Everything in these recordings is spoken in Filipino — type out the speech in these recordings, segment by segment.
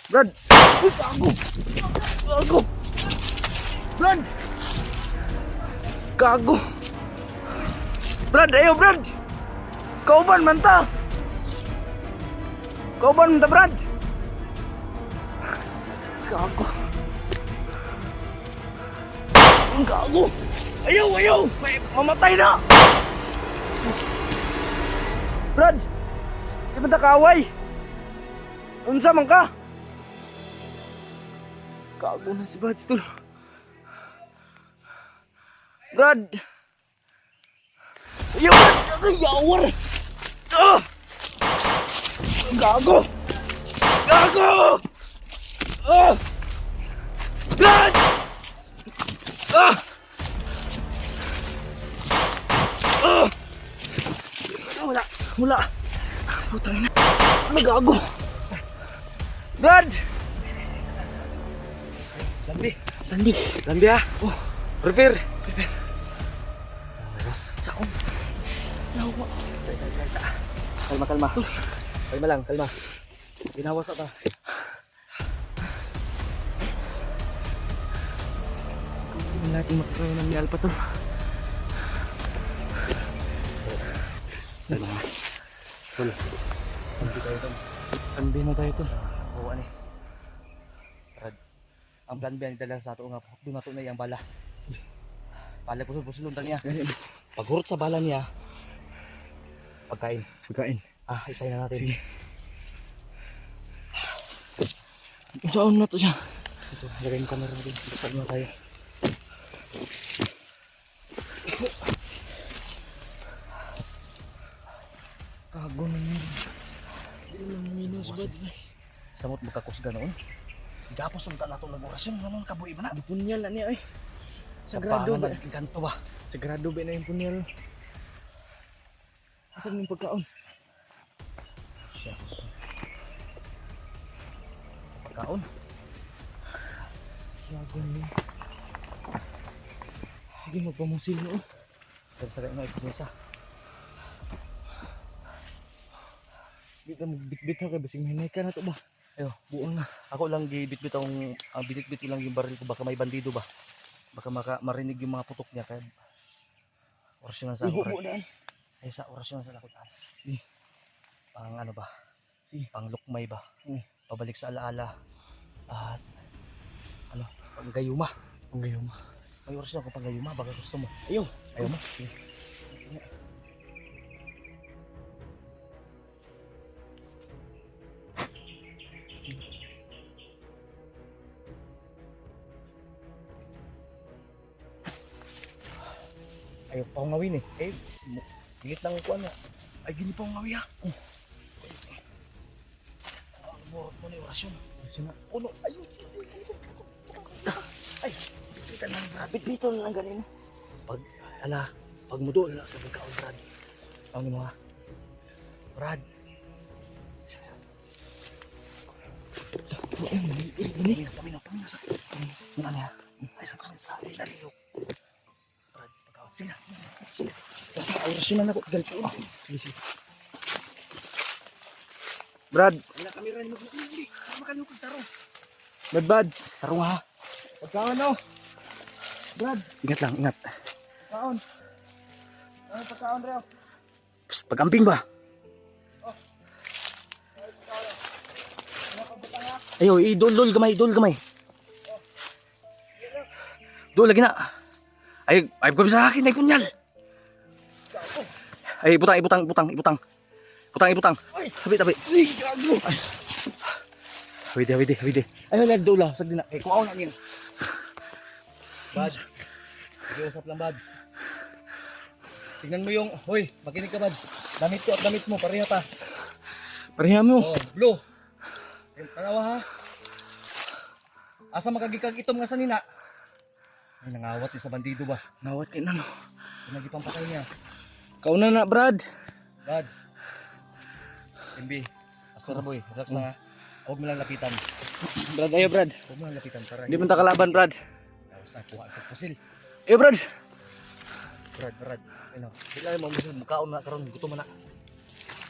Brad! Uy, gago! Gago! Brad! Gago! Brad, ayo Brad! Kauban man ta! Kauban man ta, Brad! Gago! Gago! Ayaw, ayaw! May mamatay na! Brad! Di ba ta kaaway? Unsa man ka? Gago na si Buds tol. Brad! Ayaw! Yawar! Ah! Gago! Gago! Ah! Brad! Ah! Ah! Wala! Wala! Putang ina! Ano gago? Brad! Lambi. Tandi! Lambi ah. Oh! Prepare. Prepare! Boss. Saon! Nawa! Isa. Kalma. Kalma lang, kalma. Binawas ata. Hindi natin makakaya ng ni Alpa to. Kalma. Tuloy. Lambi tayo ito. Tandi na tayo to. Oo, ano eh. Brad. Ang plan B ang dala sa ato nga. Dumato na yung bala. Bala pusul-pusul untang niya. Paghurot sa bala niya. Pagkain. Pagkain. Isayin na natin. Sige. Saan na to siya? Ito, lagay mo camera natin. Basag na tayo. Kago na yun. Hindi naman minus bad. Samot magkakusga noon. Gapos ang nato nag-orasyon. Naman kabuhi ba na? Di punyal na niya ay. Sagrado ba? Naging kanto ba? Sagrado ba na yung punyal? Asan yung pagkaon? Siya. Pagkaon. Gago na yun. Sige magpamusil mo. Pero sa ganyan ikumisa. Di ka magbitbit ha kay basing mahinay ka na to ba? Ayo, Buong na. ako lang gibitbit ang binitbit ko lang yung baril ko, baka may bandido ba? Baka marinig yung mga putok niya kaya orasyon na sa Ibo ako. mo daan. Ay sa orasyon na sa lakot. Sige. Pang ano ba? Sige. Pang lukmay ba? Hmm. Pabalik sa alaala. At ano, panggayuma. Panggayuma. May orasyon ako panggayuma, baka gusto mo. Ayaw. Ayaw mo? Sige. Ayaw pa akong ngawin eh. Higit lang ko ano. Ay, gini pa akong ngawi ha. Ang burot mo na yung orasyon. Kasi na. Uno, ayun. Ay, kita lang Brad. Bit-bito na lang ganin. Pag mudo na sa pagkaon, Brad. Ang mo ha. Brad. Paminaw sa. Ano niya? Ay, sa kanil sa alay nalilok. Brad, pagkaon. Sige na. Nasa orasyon na ako. Ganito. Sige. Brad. Wala kami rin mag-uuli. Tama ka niyo pagtarong. Bad buds. Tarong ha. Pagkaon no. Brad. Ingat lang, ingat. Pagkaon. Ano pagkaon reo? Psst, pag-amping ba? Ayo, idol gamay. Dol lagi na. Ay ko sa akin ay kunyal. Ay ibutang. Ibutang. Tabi. Ay, gago. Wede. Ay wala dola, sagdi na. Ay kuaw na niya. Buds. Usap lang Buds. Tingnan mo yung, hoy, makinig ka Buds. Damit ko at damit mo, pareho ta. Pareha mo. Oh, blue. Tanawa ha. Asa makagikag itom nga sa nina. Ay nangawat ni sa bandido ba? Nawat kay nano. Pinagipang patay niya. Kauna na Brad. Buds. MB. Asara boy, relax na nga. Huwag mo lang lapitan. Brad ayo Brad. Huwag mo lang lapitan para Hindi man ta kalaban Brad. sa kuha ang pusil. Ayo Brad. Brad. Ano? Kailangan mo mukhaon na karon gutom na.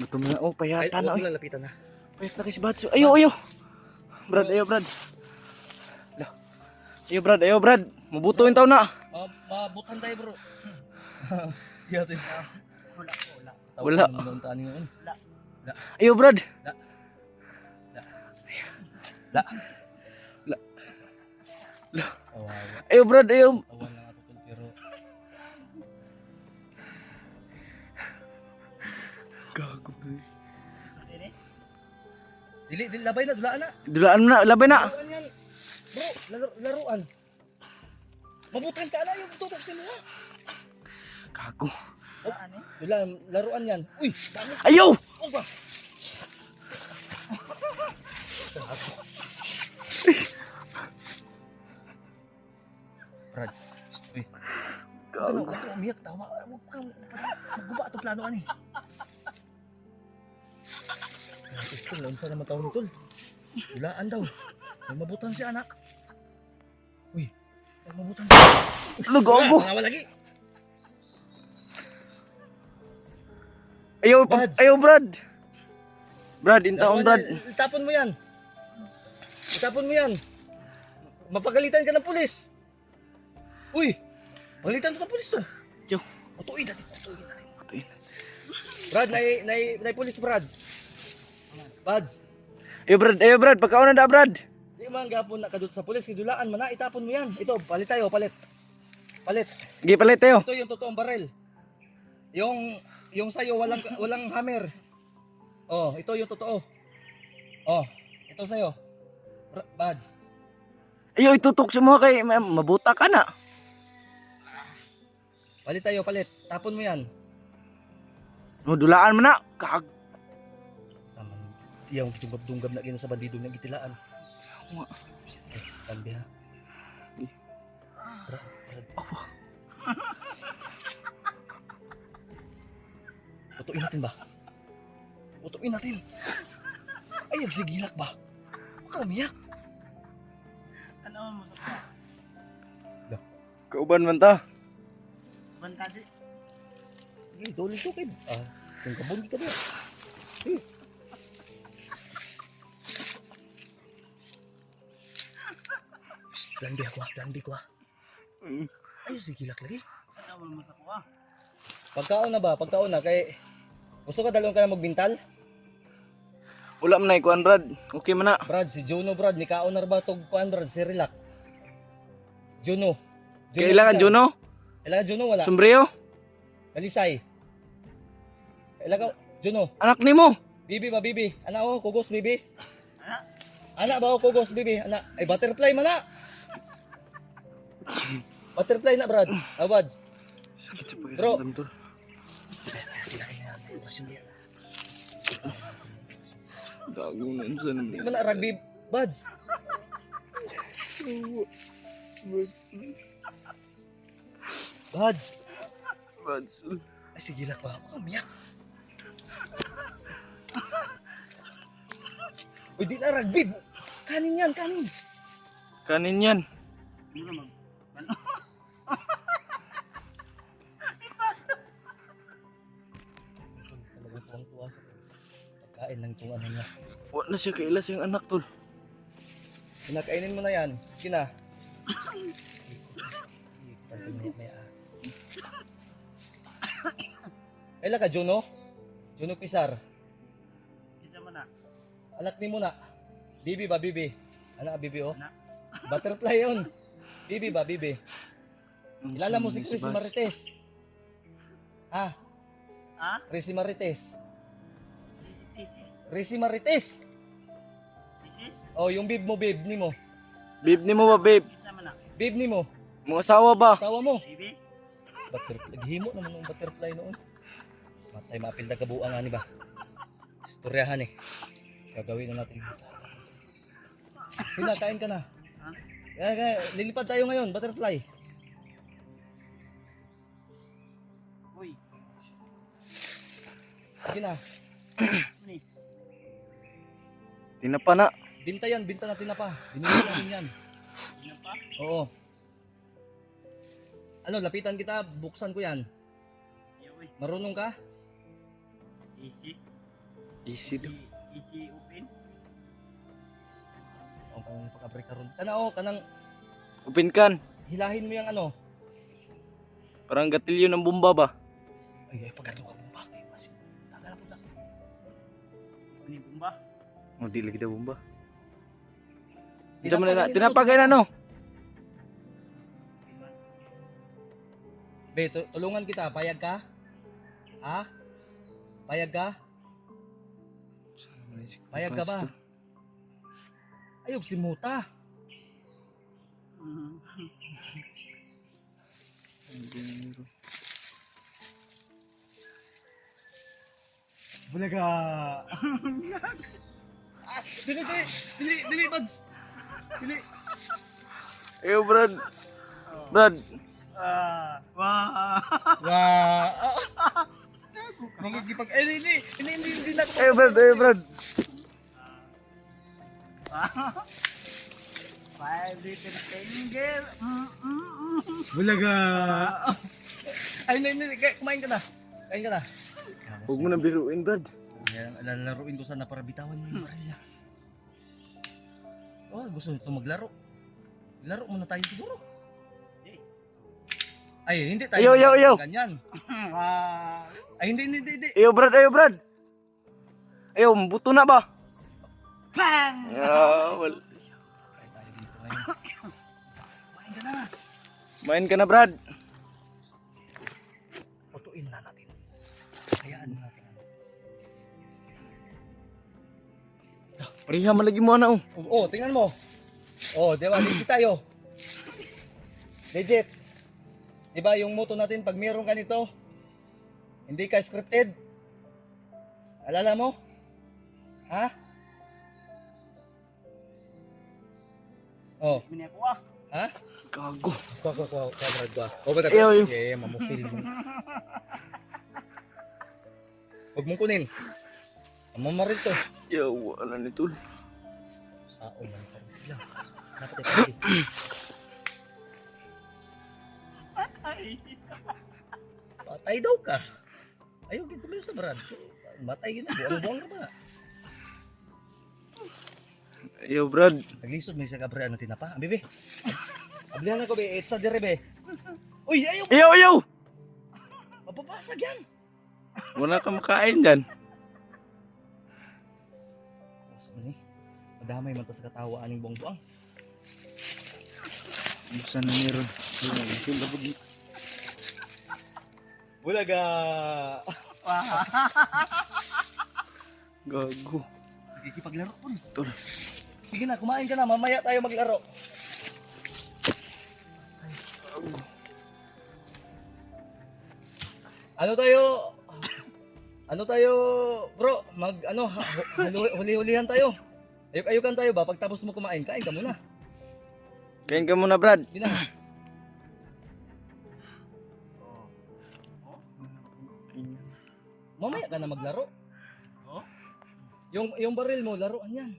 Gutom na oh Ay, payata na huwag oy. mo lang lapitan ha. Payat na kay si Buds. Ayo. Brad, ayo Brad. Lah. Ayo Brad. Mabuto yung tao na. Mabutan tayo bro. Yatis. Wala. Wala. Ayo Brad. La. Lah. Awawa. Ayo Brad, ayo. Awan lang ako tol pero Gago. dili labay na dulaan na. Dulaan mo na, labay na. Laruan yan. Bro, laruan. Mabutan ka na yung tutok sa mga. Gago. Laruan yan. Uy, dami. Ayo! Oh ba? Brad, uy. Gago. Huwag ka umiyak, tawa. Huwag ka magguba itong plano ani. Tol, unsa naman taon ni Tol? Dulaan daw. May mabutan si anak. Uy, may mabutan si anak. Ano gago? Mga lagi. Ayo, Bads. ayo Brad. Brad, intaon Brad. Itapon mo yan. Itapon mo yan. Mapagalitan ka ng pulis. Uy, pagalitan ka ng pulis to. Yo. Utuin natin, utuin natin. Patuin. Brad, nay pulis Brad. Bads, Ayo Brad, pagkaon na da Brad. di man gapon na kadut sa pulis, kidulaan man na, itapon mo yan. Ito, palit tayo, palit. Palit. Sige, palit tayo. Ito yung totoong barel. Yung sayo walang hammer. Oh, ito yung totoo. Oh, ito sayo. Bads. Ayo, itutok sa mga kay mabuta ka na. Palit tayo, palit. Tapon mo yan. O, dulaan mo na. Gago. Sama yung kitungab-tunggab na gina sa bandido ng itilaan. Sige, tambi ha. Brad. Utuin natin ba? Utuin natin. Ay, agsigilak ba? Huwag ka umiyak. Ano mo sa Kauban man ta. bantadi? Sige, doli sukid. Yung kabon ka doon. Plan B ko ha. Ay, sigilak lagi. Ano mo sa kuha? Pagkaon na ba? Pagkaon na. Kay, gusto ka dalawang ka na magbintal? Wala man na ikuan Brad. Okay man na. Brad, si Juno Brad. Ni kaon na ba itong kuan Brad? Si Relax. Juno. Kailangan Pisa. Juno? Kailangan Juno wala. Sombrero? Kalisay. Kailangan Juno. Anak nimo. Bibi ba bibi? Ana o kugos bibi? Ana? Ana ba o kugos bibi? Ana ay butterfly man na. Butterfly na Brad. Awads. Bro. Gago na insan. Di man na rugby buds. Buds. Ay sige lang ba? Huwag umiyak. Uy di na rugby. Kanin yan, kanin. Kanin yan. Ano mag? Talagang tuwang-tuwa sa pagkain ng itong ano niya. Wala na siya kailas yung anak tol. Pinakainin mo na yan. Sige na. Kailan ka, Juno? Juno Pisar. Kita mo na. Anak ni mo na. Bibi ba, Bibi? Anak, Bibi, oh. Anak. Butterfly yun. Bibi ba, Bibi? Kilala mo si Chris Marites. Ha? Ha? Chris Marites. Tisi. Chris Marites. Tisis? Oh, yung bib mo, bib ni mo. Babe nimo ba babe? Kita mo na. Bib ni mo. Mga asawa ba? Asawa mo. Baby? Butterfly. Naghimo naman ng butterfly noon. Matay mapil na kabuang ani ba? Istoryahan eh. Gagawin na natin. Pinakain ka na. Ha? Lilipad tayo ngayon, butterfly. Uy. Sige na. Ano eh? Tinapa na. Binta yan, binta natin na pa. Binili natin yan. Ano pa? Oo. Ano, lapitan kita, buksan ko yan. Uy. Marunong ka? Easy. Easy daw. Easy open. yung pag-abri karon. Kana kanang Open kan. hilahin mo yung ano. Parang gatilyo ng bomba ba? Ay, pagkato ka bomba kay kasi. Tagal na pud. Ano yung bumba? Oh, di lagi daw bomba. Tinapagay Tinapagay na no. Be, tulungan kita, payag ka? Ha? Payag ka? Payag ka ba? Ayog si Muta. Bulaga. Dili, Buds. Dili. Ayo Brad. Brad. Wah. Wah. Magigipag hindi na Ayo Brad. Five little finger. Bulaga. Ay, kumain ka na. Kain ka na. Huwag mo na biruin, Brad. Lalaruin ko sana para bitawan mo yung baril niya. Oh, gusto nito maglaro. Laro muna tayo siguro. Ay, hindi tayo. Yo. Ganyan. Ay, hindi. Ayo Brad. Ayo, buto na ba? Bang! Wala. Ay, tayo dito ngayon. Kumain ka na. Main ka na, Brad. Putuin na natin. Hayaan mo natin. Pariha malagi mo na oh. Oh, tingnan mo. Oh, di ba? Legit tayo. Legit. Di ba yung motto natin pag mayroong ganito, hindi ka scripted. Alala mo? Ha? Oh, Mini ako ah. ha? Gago. Ko, Brad ko. Oh, ba Ayaw, ayaw. Yeah, mamusil mo. Huwag mong kunin. Mamaril to. Yo, wala ni tol. Sao man pa rin sila. Dapat ipagin. Patay daw ka. Ayaw dito sa Brad. Matay yun. Buwang-buwang ka ba? Yo, Brad. Naglisod may isa Gabriel na tinapa. Bebe. Ablihan ako be. It's a dire be. Uy, ayaw. Yo. Mapapasag yan. Wala ka makain dyan. Ano ni? Madamay man ta sa katawa aning buwang-buwang. Busan na meron. Bulaga. Gago. Nakikipaglaro po. Tol. Sige na, kumain ka na. Mamaya tayo maglaro. Ano tayo, bro? Huli-hulihan tayo. Ayok-ayokan tayo ba? Pagtapos mo kumain, kain ka muna. Kain ka muna, Brad. Hindi na. Mamaya ka na maglaro. Oh? Yung baril mo, laruan yan.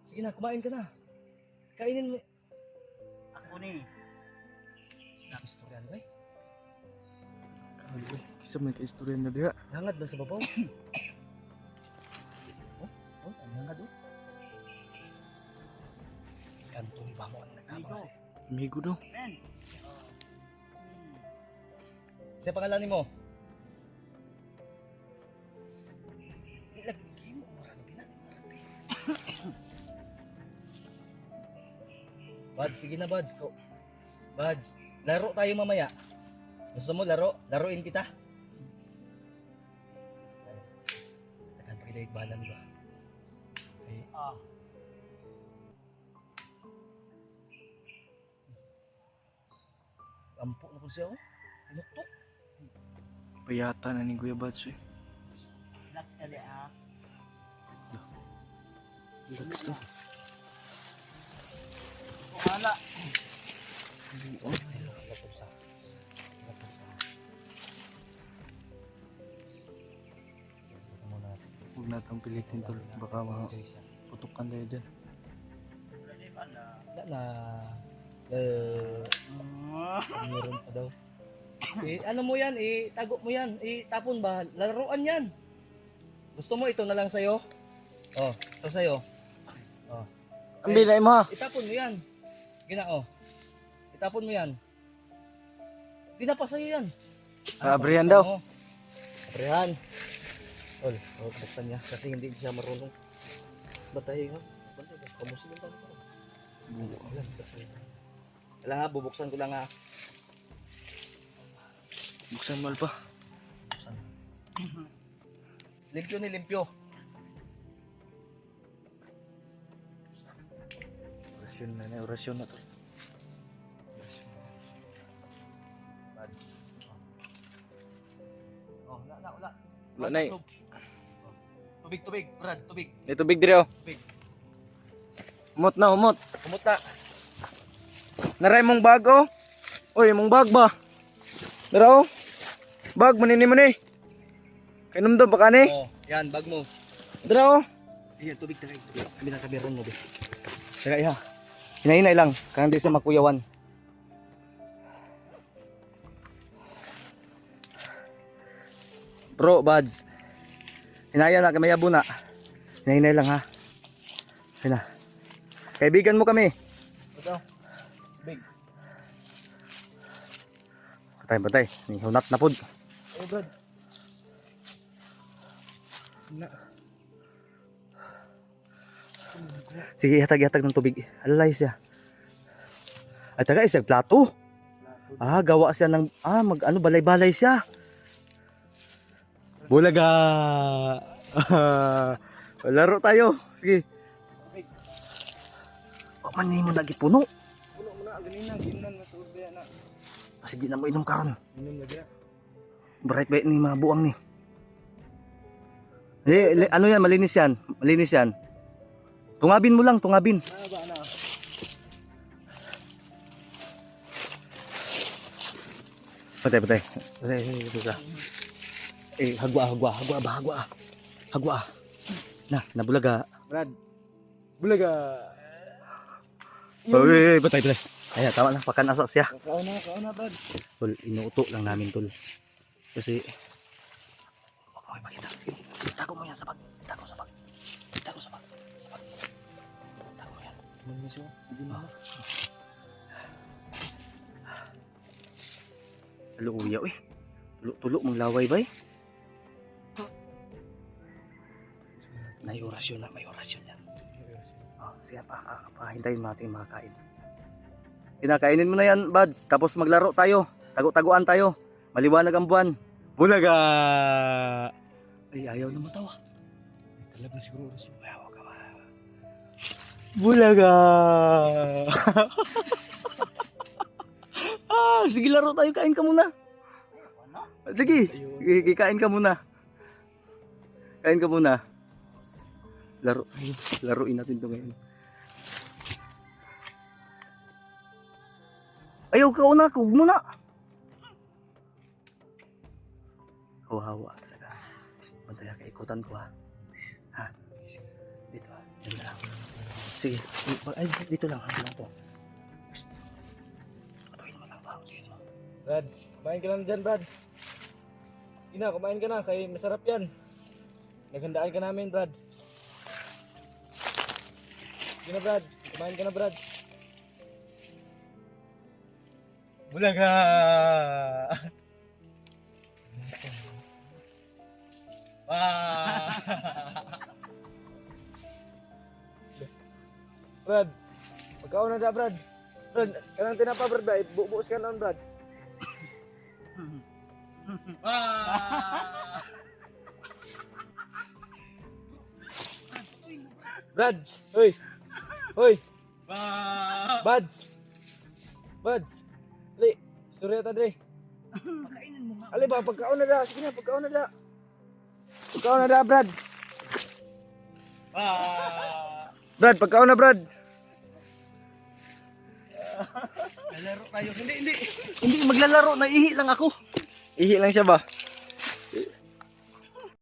Sige na, kumain ka na. Kainin mo. Ako ni. Istorya ano eh. Gago. Kisa may kaistorya na diha. Hangad ba sa babaw? Oh, ang hangad oh. Kanto ni Bamo ang nagtabang siya. Amigo daw. Men. Siya pangalan mo? Ilagay mo, marami na. Buds, sige na Buds. Buds, laro tayo mamaya. Gusto mo laro? Laruin kita. Takan pa kita bala di ba? Okay. Ampo na po siya oh. Inuktok. Payata na ni Kuya Bats eh. Relax ka li ah. Relax to. Wala. Huwag natang pilitin tol. Baka putukan tayo dyan. Wala di pala. Wala na. Meron pa daw. Ano mo yan, itago mo yan, itapon ba? Laruan yan. Gusto mo ito na lang sa'yo? Oh, ito sa'yo. Oh. Ang bilay mo ha. Itapon mo yan. Gina, oh. Itapon mo yan. Di na pa sa'yo yan. Abrihan buksan daw. mo. Abrihan. Tol, buksan niya kasi hindi siya marunong. Batay nga. Bantay, basta kamusin yung tanong ko. Wala, buksan. Wala nga, bubuksan ko lang ha. Buksan mo pa. Buksan. Limpyo ni limpyo. Orasyon na to. Oh, wala. Wala na eh. Tubig, Brad, tubig. May tubig dire oh. Tubig. Humot na, humot. Kumuta. Naray mong bag oh. Uy, mong bag ba? Dara oh. Bag, manini mo ni. Kainom daw baka ni. Oh, yan, bag mo. Dara oh. Ayan, tubig tayo. Kami na kameron mo, be. Teka, iha. Hinahinay lang, kaya hindi siya makuyawan. Bro, buds. Hinaya na, kami yabo na. Hinahinay lang ha. Hina. Kaibigan mo kami. Ito. Big. Patay. Hunat na pod. Oh, Brad. Na. Sige, ihatag ng tubig. Alalay siya. Ay, taga, isang plato. Gawa siya ng, balay-balay siya. Bulaga! Laro tayo. Sige. Mani mo lagi puno. Puno mo na, ganina, ginan na tubig na. Kasi di na mo inom karon. Inom lagi. Bright ba ni mabuang ni? Ano yan, malinis yan. Malinis yan. Tungabin mo lang, tungabin. Ba na. Patay. Hagwa. Nabulaga. Brad. Bulaga. Patay. Ay, tama na, pakanasa siya. Kaon na, Brad. Tol, inuuto lang namin, tol. Kasi, huwag mo ipakita. Itago mo yan sa bag. Itago sa bag mo yan. Hindi mo. Luya, eh. Tulo mong laway ba eh? May orasyon yan. Oh, sige pa, pahintayin mo natin makakain. Kinakainin mo na yan, buds. Tapos maglaro tayo. Tago-taguan tayo. Maliwanag ang buwan. Bulaga! Ay, ayaw na matawa. Talab na siguro orasyon. Ayaw ka ba? Bulaga! Sige laro tayo. Kain ka muna. Sige, kain ka muna. Laruin natin to ngayon. Ayaw ka una, kug muna. Hawa talaga. Bantaya ka, ikutan ko ha. Dito ha, dito lang. Sige, dito lang to. Patuhin mo lang ba? Brad, kumain ka lang dyan, Brad. Kumain ka na, kay masarap yan. Naghandaan ka namin, Brad. Sige na, Brad. Kumain ka na, Brad. Bulaga! Brad, pagkaon na da, Brad. Brad, kanang tinapa, Brad. Bubuos ka na, Brad. Brad, hoy. Buds. Ali, surya ta dre. Pakainin mo nga. Ali ba, pagkaon na da. Sige na, pagkaon na da. Pagkaon na da, Brad. Brad, pagkaon na, Brad. Lalaro tayo. Hindi maglalaro. Naihi lang ako. Ihi lang siya ba?